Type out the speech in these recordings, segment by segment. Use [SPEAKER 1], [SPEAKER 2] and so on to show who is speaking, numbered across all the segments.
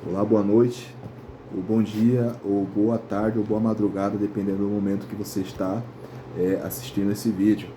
[SPEAKER 1] Olá, boa noite, ou bom dia, ou boa tarde, ou boa madrugada, dependendo do momento que você está assistindo esse vídeo.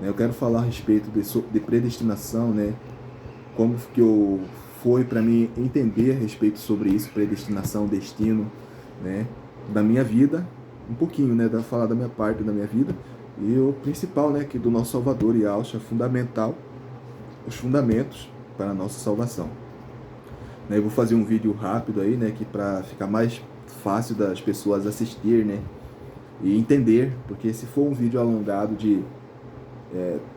[SPEAKER 1] Eu quero falar a respeito de predestinação, né? Como que foi para mim entender a respeito sobre isso, predestinação, destino, né? Da minha vida, um pouquinho, né? Falar da minha parte da minha vida e o principal, né? Que do nosso Salvador e Yahshua, fundamental, os fundamentos para a nossa salvação. Eu vou fazer um vídeo rápido aí, né, que para ficar mais fácil das pessoas assistir, né, e entender, porque se for um vídeo alongado de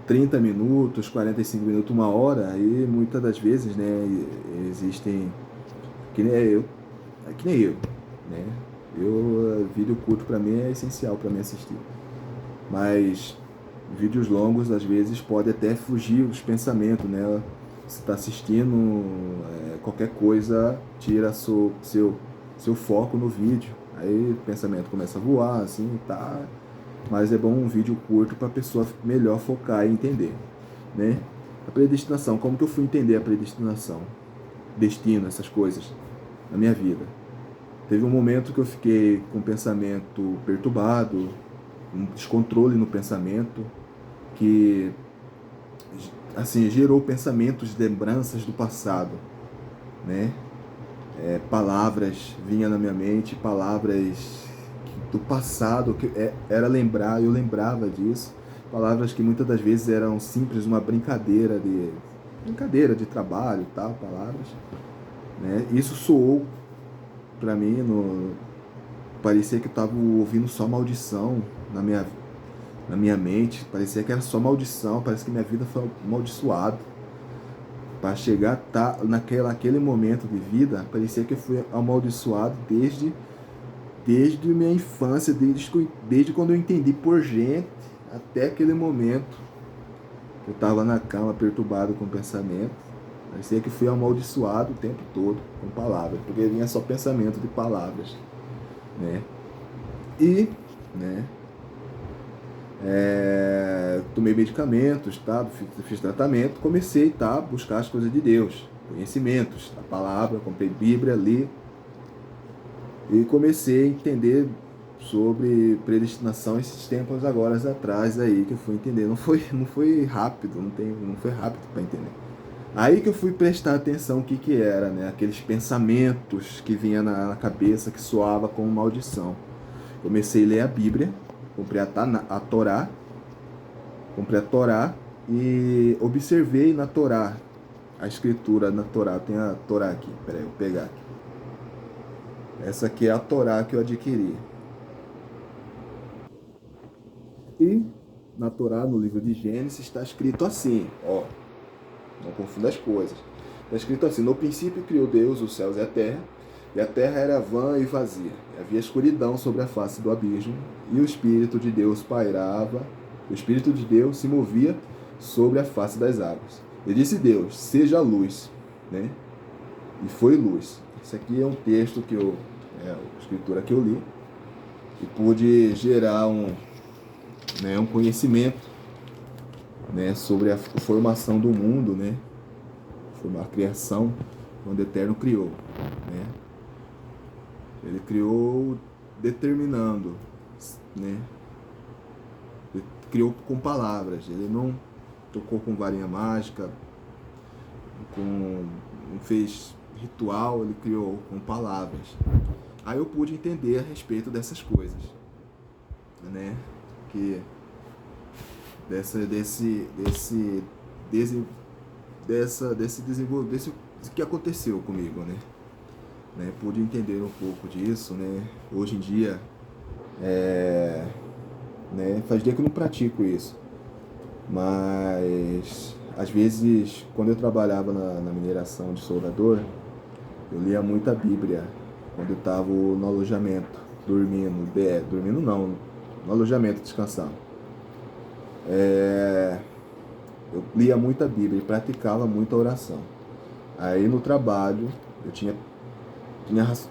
[SPEAKER 1] 30 minutos, 45 minutos, uma hora, aí muitas das vezes, né, existem, que nem eu, né, vídeo curto para mim é essencial para mim assistir, mas vídeos longos às vezes pode até fugir dos pensamentos, né, você está assistindo qualquer coisa, tira seu foco no vídeo. Aí o pensamento começa a voar, assim, tá. Mas é bom um vídeo curto para a pessoa melhor focar e entender, né? A predestinação, como que eu fui entender a predestinação? Destino, essas coisas, na minha vida. Teve um momento que eu fiquei com o pensamento perturbado, um descontrole no pensamento, que assim, gerou pensamentos, lembranças do passado, né? Palavras vinham na minha mente, palavras do passado que era lembrar, eu lembrava disso, palavras que muitas das vezes eram simples, uma brincadeira de trabalho e tal, palavras, né? Isso soou para mim, parecia que eu estava ouvindo só maldição na minha mente, parecia que era só maldição, parece que minha vida foi amaldiçoada. Para chegar naquele momento de vida, parecia que eu fui amaldiçoado desde minha infância, desde quando eu entendi por gente, até aquele momento que eu estava na cama perturbado com o pensamento. Parecia que fui amaldiçoado o tempo todo com palavras, porque vinha só pensamento de palavras, né? E, né, tomei medicamentos, tá? Fiz tratamento, comecei a buscar as coisas de Deus, conhecimentos, a palavra, comprei Bíblia, li e comecei a entender sobre predestinação esses tempos agora atrás aí que eu fui entender. Não foi rápido, não foi rápido para entender. Aí que eu fui prestar atenção o que era, né? Aqueles pensamentos que vinha na cabeça que soava como maldição. Comecei a ler a Bíblia, comprei a Torá, e observei na Torá, a escritura na Torá. Tem a Torá aqui, peraí, eu vou pegar aqui. Essa aqui é a Torá que eu adquiri. E na Torá, no livro de Gênesis, está escrito assim, ó, não confunda as coisas. Está escrito assim: no princípio criou Deus os céus e a terra era vã e vazia. E havia escuridão sobre a face do abismo, e o Espírito de Deus pairava, o Espírito de Deus se movia sobre a face das águas. E disse Deus: seja luz, né? E foi luz. Esse aqui é um texto a escritura que eu li, e pude gerar um conhecimento, né, sobre a formação do mundo, né, a criação, quando o Eterno criou, né. Ele criou determinando, né, ele criou com palavras, ele não tocou com varinha mágica, não fez ritual, ele criou com palavras. Aí eu pude entender a respeito dessas coisas, né, que desse que aconteceu comigo, né? Pude entender um pouco disso, né? Hoje em dia, né? Faz dia que eu não pratico isso, mas às vezes, quando eu trabalhava na mineração de soldador, eu lia muita Bíblia quando eu estava no alojamento, dormindo não, no alojamento descansando. Eu lia muita Bíblia e praticava muita oração. Aí no trabalho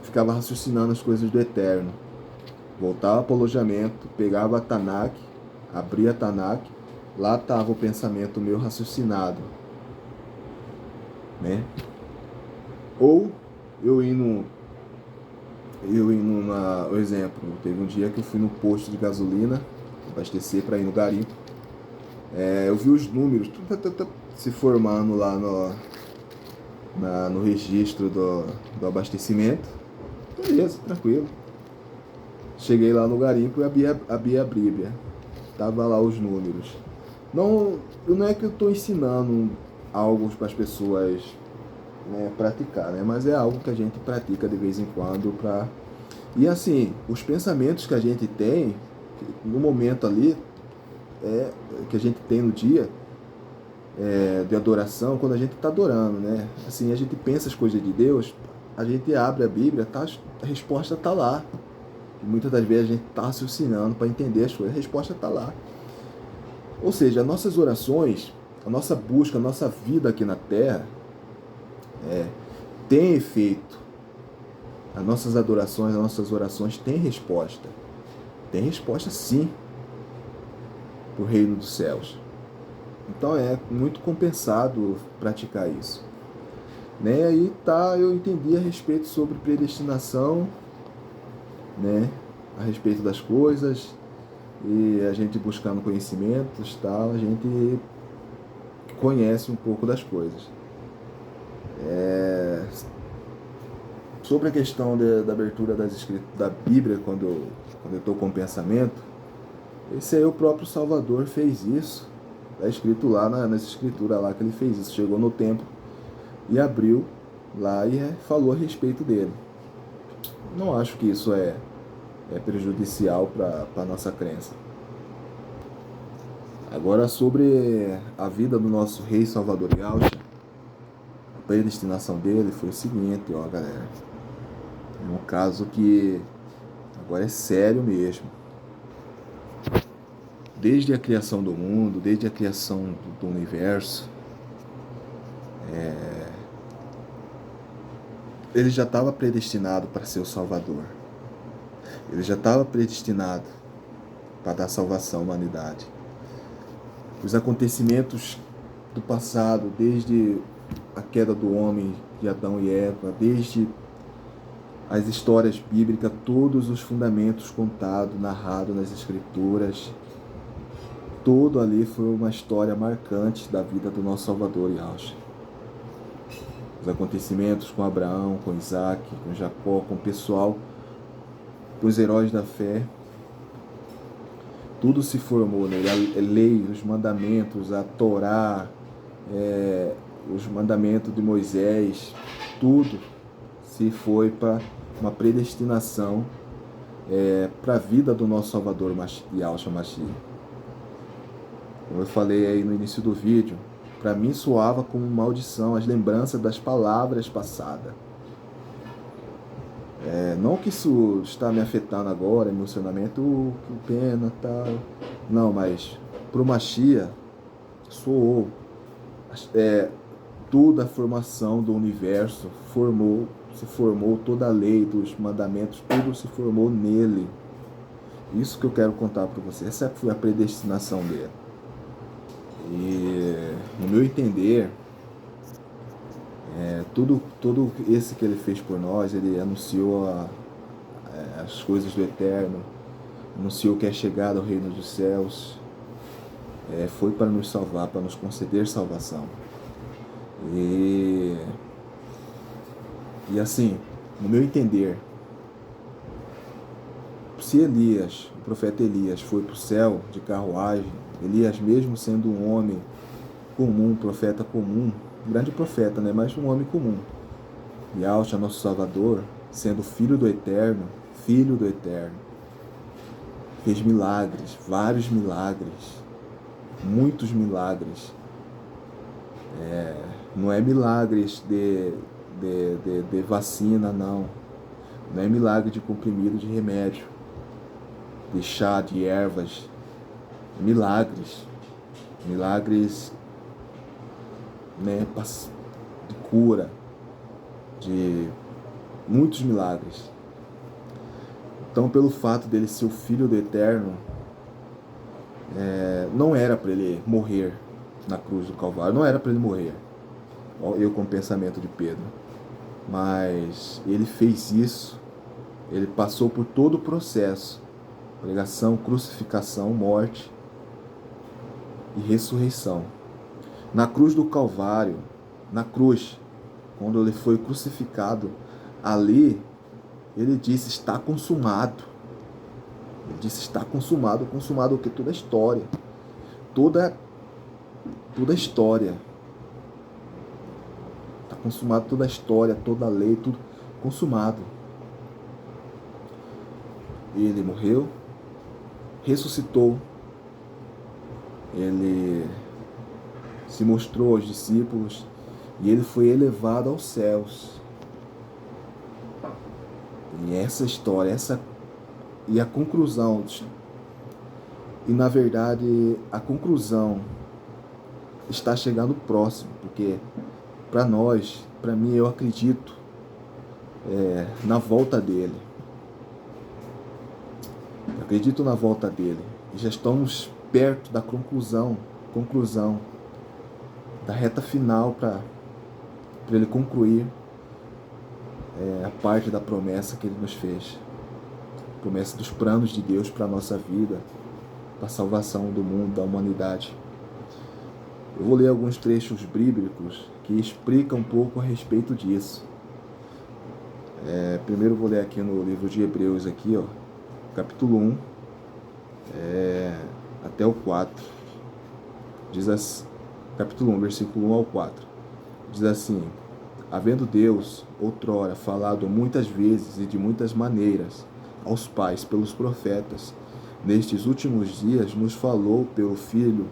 [SPEAKER 1] ficava raciocinando as coisas do Eterno. Voltava para o alojamento, pegava a Tanakh, abria a Tanakh, lá estava o pensamento meu raciocinado, né? Ou Eu indo, o exemplo, teve um dia que eu fui no posto de gasolina, abastecer para ir no garimpo. Eu vi os números se formando lá no registro do abastecimento. Beleza, tranquilo. Cheguei lá no garimpo e abri a Bíblia. Tava lá os números. Não é que eu estou ensinando algo para as pessoas, né, praticar, né? Mas é algo que a gente pratica de vez em quando para. E assim, os pensamentos que a gente tem no momento ali, que a gente tem no dia, de adoração, quando a gente está adorando, né? Assim, a gente pensa as coisas de Deus, a gente abre a Bíblia, a resposta está lá. E muitas das vezes a gente está raciocinando para entender as coisas, a resposta está lá. Ou seja, as nossas orações, a nossa busca, a nossa vida aqui na Terra tem efeito. As nossas adorações, as nossas orações têm resposta. Tem resposta sim para o reino dos céus. Então é muito compensado praticar isso. Né? Aí tá, eu entendi a respeito sobre predestinação, né? A respeito das coisas, e a gente buscando conhecimentos, tal, a gente conhece um pouco das coisas. Sobre a questão da abertura das escrituras, da Bíblia, quando eu estou com pensamento, esse aí o próprio Salvador fez isso. Está escrito lá nessa escritura lá que ele fez isso. Chegou no templo e abriu lá e falou a respeito dele. Não acho que isso é prejudicial para a nossa crença. Agora, sobre a vida do nosso rei Salvador Yahshua, a predestinação dele foi o seguinte, ó, galera. É um caso que agora é sério mesmo. Desde a criação do mundo, desde a criação do universo, ele já estava predestinado para ser o Salvador. Ele já estava predestinado para dar salvação à humanidade. Os acontecimentos do passado, desde a queda do homem, de Adão e Eva, desde as histórias bíblicas, todos os fundamentos contados, narrados nas escrituras, tudo ali foi uma história marcante da vida do nosso Salvador Yahshua. Os acontecimentos com Abraão, com Isaac, com Jacó, com o pessoal, com os heróis da fé, tudo se formou nele. A lei, os mandamentos, a Torá, os mandamentos de Moisés, tudo se foi para uma predestinação para a vida do nosso Salvador Yahshua Mashiach. Como eu falei aí no início do vídeo, para mim soava como maldição as lembranças das palavras passadas. Não que isso está me afetando agora, emocionamento, que pena, tal. Não, mas para o Mashiach soou. Toda a formação do universo se formou, toda a lei dos mandamentos, tudo se formou nele. Isso que eu quero contar para você. Essa foi a predestinação dele. E, no meu entender, tudo esse que ele fez por nós, ele anunciou as coisas do eterno, anunciou que é chegado ao reino dos céus, foi para nos salvar, para nos conceder salvação. E assim, no meu entender, se Elias, o profeta Elias, foi para o céu de carruagem, Elias, mesmo sendo um homem comum, profeta comum, grande profeta, né? Mas um homem comum, Yahshua, nosso Salvador, sendo filho do Eterno, fez milagres, vários milagres, muitos milagres. Não é milagres de vacina, não. Não é milagre de comprimido de remédio, de chá, de ervas. Milagres, né, de cura, de muitos milagres. Então, pelo fato dele ser o Filho do Eterno, não era para ele morrer na cruz do Calvário, não era para ele morrer. Eu com o pensamento de Pedro. Mas ele fez isso, ele passou por todo o processo: pregação, crucificação, morte e ressurreição. Na cruz do Calvário, na cruz, quando ele foi crucificado, ali ele disse: está consumado. Ele disse: está consumado. Consumado o que? Toda a história. Toda a história. Está consumado toda a história, toda a lei, tudo consumado. Ele morreu, ressuscitou, ele se mostrou aos discípulos e ele foi elevado aos céus. E essa história, e a conclusão, e na verdade a conclusão está chegando próximo, porque para nós, para mim, eu acredito na volta dele. Eu acredito na volta dele. E já estamos perto da conclusão da reta final para ele concluir a parte da promessa que ele nos fez. Promessa dos planos de Deus para a nossa vida, para a salvação do mundo, da humanidade. Eu vou ler alguns trechos bíblicos que explicam um pouco a respeito disso. Primeiro eu vou ler aqui no livro de Hebreus, aqui, capítulo 1, até o 4. Diz assim, capítulo 1, versículo 1 ao 4. Diz assim: havendo Deus outrora falado muitas vezes e de muitas maneiras aos pais pelos profetas, nestes últimos dias nos falou pelo Filho,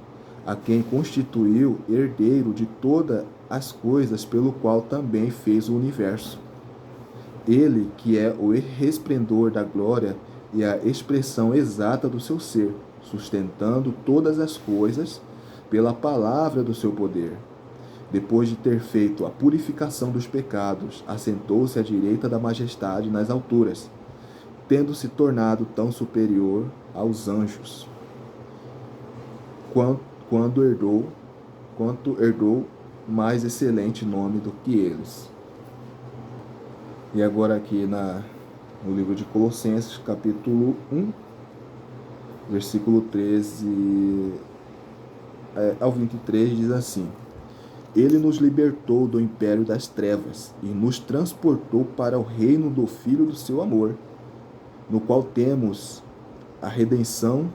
[SPEAKER 1] a quem constituiu herdeiro de todas as coisas, pelo qual também fez o universo. Ele que é o resplendor da glória e a expressão exata do seu ser, sustentando todas as coisas pela palavra do seu poder. Depois de ter feito a purificação dos pecados, assentou-se à direita da majestade nas alturas, tendo se tornado tão superior aos anjos, quanto herdou mais excelente nome do que eles. E agora aqui no livro de Colossenses, capítulo 1, versículo 13 ao 23, diz assim: ele nos libertou do império das trevas e nos transportou para o reino do Filho do seu amor, no qual temos a redenção,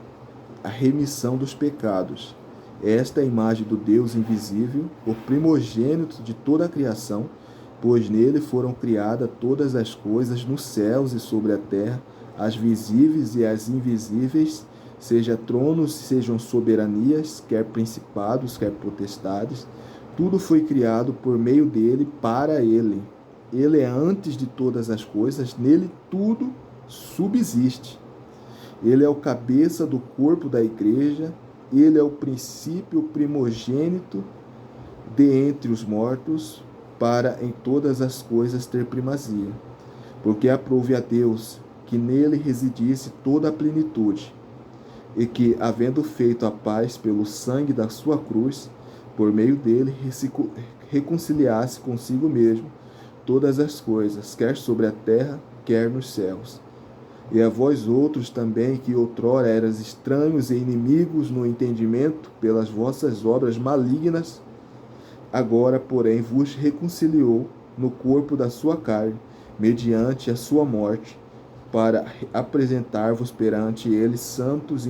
[SPEAKER 1] a remissão dos pecados. Esta é a imagem do Deus invisível, o primogênito de toda a criação, pois nele foram criadas todas as coisas nos céus e sobre a terra, as visíveis e as invisíveis, seja tronos, sejam soberanias, quer principados, quer potestades. Tudo foi criado por meio dele, para ele. Ele é antes de todas as coisas, nele tudo subsiste. Ele é o cabeça do corpo da igreja, ele é o princípio, o primogênito de entre os mortos, para em todas as coisas ter primazia. Porque aprouve a Deus que nele residisse toda a plenitude, e que, havendo feito a paz pelo sangue da sua cruz, por meio dele reconciliasse consigo mesmo todas as coisas, quer sobre a terra, quer nos céus. E a vós outros também, que outrora eras estranhos e inimigos no entendimento pelas vossas obras malignas, agora, porém, vos reconciliou no corpo da sua carne, mediante a sua morte, para apresentar-vos perante ele santos,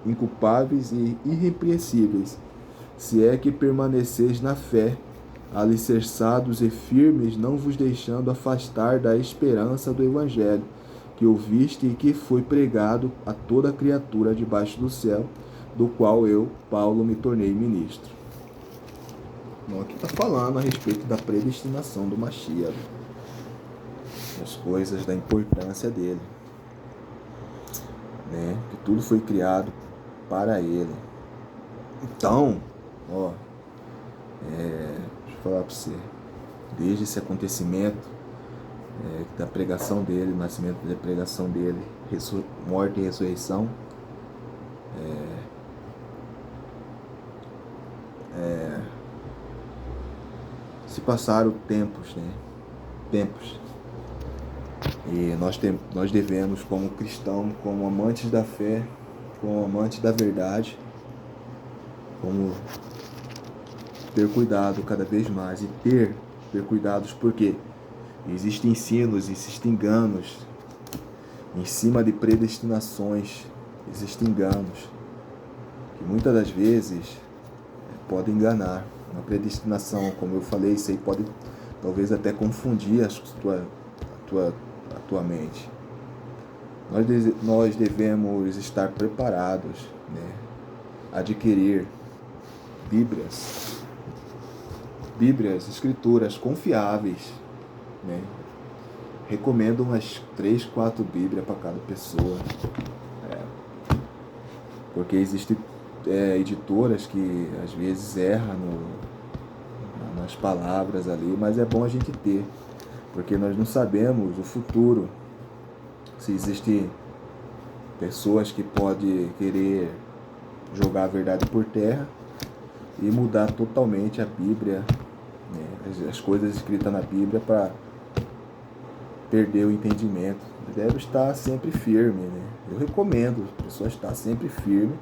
[SPEAKER 1] inculpáveis e irrepreensíveis, se é que permaneceis na fé, alicerçados e firmes, não vos deixando afastar da esperança do Evangelho, que ouviste e que foi pregado a toda criatura debaixo do céu, do qual eu, Paulo, me tornei ministro. Bom, aqui está falando a respeito da predestinação do Mashiach, as coisas, da importância dele, né? Que tudo foi criado para ele. Então, deixa eu falar para você, desde esse acontecimento da pregação dele, nascimento da pregação dele, morte e ressurreição, se passaram tempos, né? tempos. E nós devemos, como cristãos, como amantes da fé, como amantes da verdade, como ter cuidado cada vez mais e ter cuidados, porque existem ensinos, existem enganos, em cima de predestinações, existem enganos, que muitas das vezes podem enganar. Uma predestinação, como eu falei, isso aí pode talvez até confundir a tua mente. Nós devemos estar preparados, né? Adquirir Bíblias, escrituras confiáveis, né? Recomendo umas 3, 4 Bíblias para cada pessoa. Porque existem editoras que às vezes erram nas palavras ali, mas é bom a gente ter, porque nós não sabemos o futuro. Se existem pessoas que podem querer jogar a verdade por terra e mudar totalmente a Bíblia, né, as coisas escritas na Bíblia, para perder o entendimento. Deve estar sempre firme, né? Eu recomendo a pessoa estar sempre firme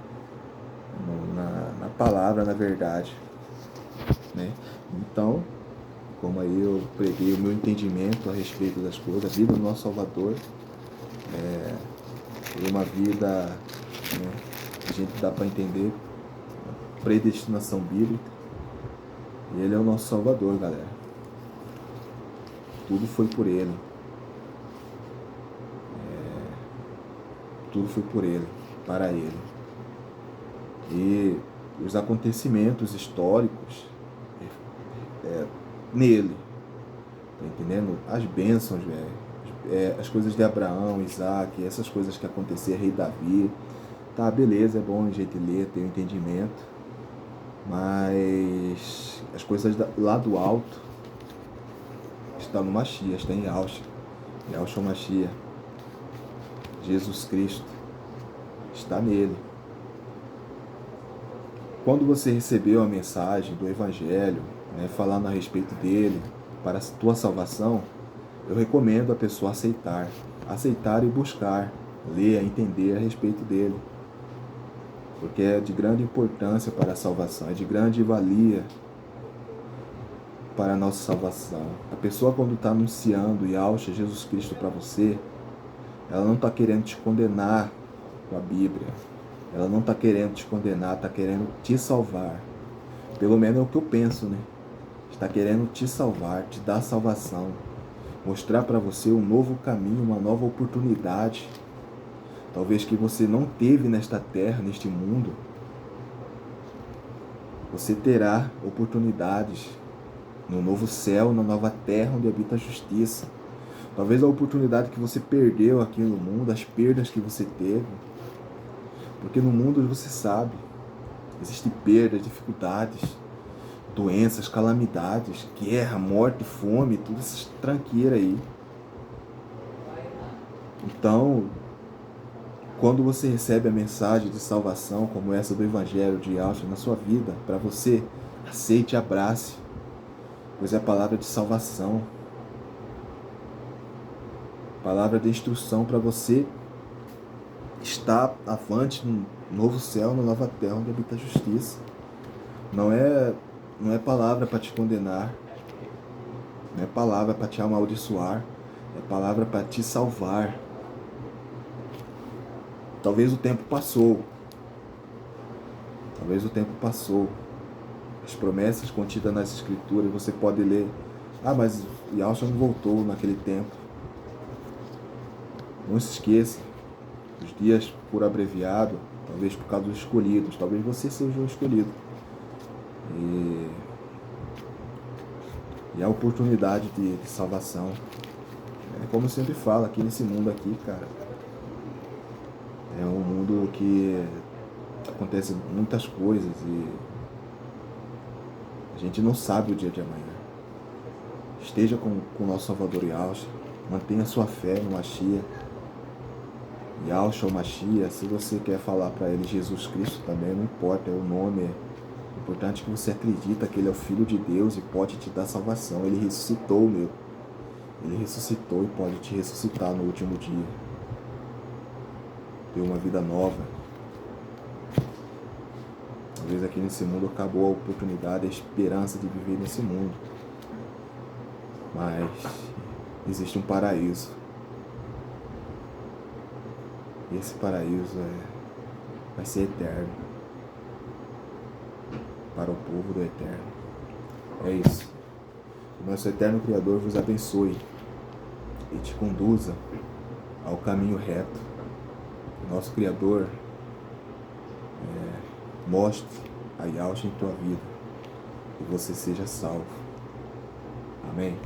[SPEAKER 1] na palavra, na verdade, né? Então, como aí eu preguei o meu entendimento a respeito das coisas, a vida do nosso Salvador é uma vida, né, a gente dá para entender, predestinação bíblica, e Ele é o nosso Salvador, galera. Tudo foi por Ele. Tudo foi por Ele, para Ele. E os acontecimentos históricos nele, tá entendendo? As bênçãos, velho, as coisas de Abraão, Isaac, essas coisas que aconteceram, rei Davi, tá, beleza, é bom a gente ler, ter um entendimento, mas as coisas lá do alto está no Mashiach, está em Yahushua Mashiach, Jesus Cristo, está nele. Quando você recebeu a mensagem do Evangelho, né, falando a respeito dele, para a tua salvação, eu recomendo a pessoa aceitar e buscar, ler, entender a respeito dele, porque é de grande importância para a salvação, é de grande valia para a nossa salvação. A pessoa, quando está anunciando Yahushua, Jesus Cristo, para você, ela não está querendo te condenar com a Bíblia, ela não está querendo te condenar, está querendo te salvar. Pelo menos é o que eu penso, né? Está querendo te salvar, te dar salvação, mostrar para você um novo caminho, uma nova oportunidade, talvez que você não teve nesta terra, neste mundo. Você terá oportunidades no novo céu, na nova terra, onde habita a justiça. Talvez a oportunidade que você perdeu aqui no mundo, as perdas que você teve, porque no mundo você sabe, existem perdas, dificuldades, doenças, calamidades, guerra, morte, fome, tudo essas tranqueiras aí. Então, quando você recebe a mensagem de salvação, como essa do Evangelho de Yahushua na sua vida, para você, aceite e abrace, pois é a palavra de salvação, palavra de instrução para você estar avante no novo céu, na nova terra, onde habita a justiça. Não é palavra para te condenar, não é palavra para te amaldiçoar, é palavra para te salvar. Talvez o tempo passou, as promessas contidas nas Escrituras, você pode ler, mas Yahushua não voltou naquele tempo. Não se esqueça, os dias por abreviado, talvez por causa dos escolhidos, talvez você seja o escolhido. E a oportunidade de salvação. É como eu sempre falo, aqui nesse mundo aqui, cara, é um mundo que acontece muitas coisas e a gente não sabe o dia de amanhã. Esteja com o nosso Salvador Yahushua, mantenha sua fé no Mashiach. Yahushua ou Mashiach, se você quer falar para ele Jesus Cristo também, não importa, é o nome. O importante é que você acredita que ele é o Filho de Deus e pode te dar salvação. Ele ressuscitou, meu. Ele ressuscitou e pode te ressuscitar no último dia. Ter uma vida nova. Talvez aqui nesse mundo acabou a oportunidade, a esperança de viver nesse mundo. Mas existe um paraíso. E esse paraíso vai ser eterno. Para o povo do Eterno. É isso. Que nosso eterno Criador vos abençoe e te conduza ao caminho reto. Que nosso Criador mostre a Yahshua em tua vida e você seja salvo. Amém.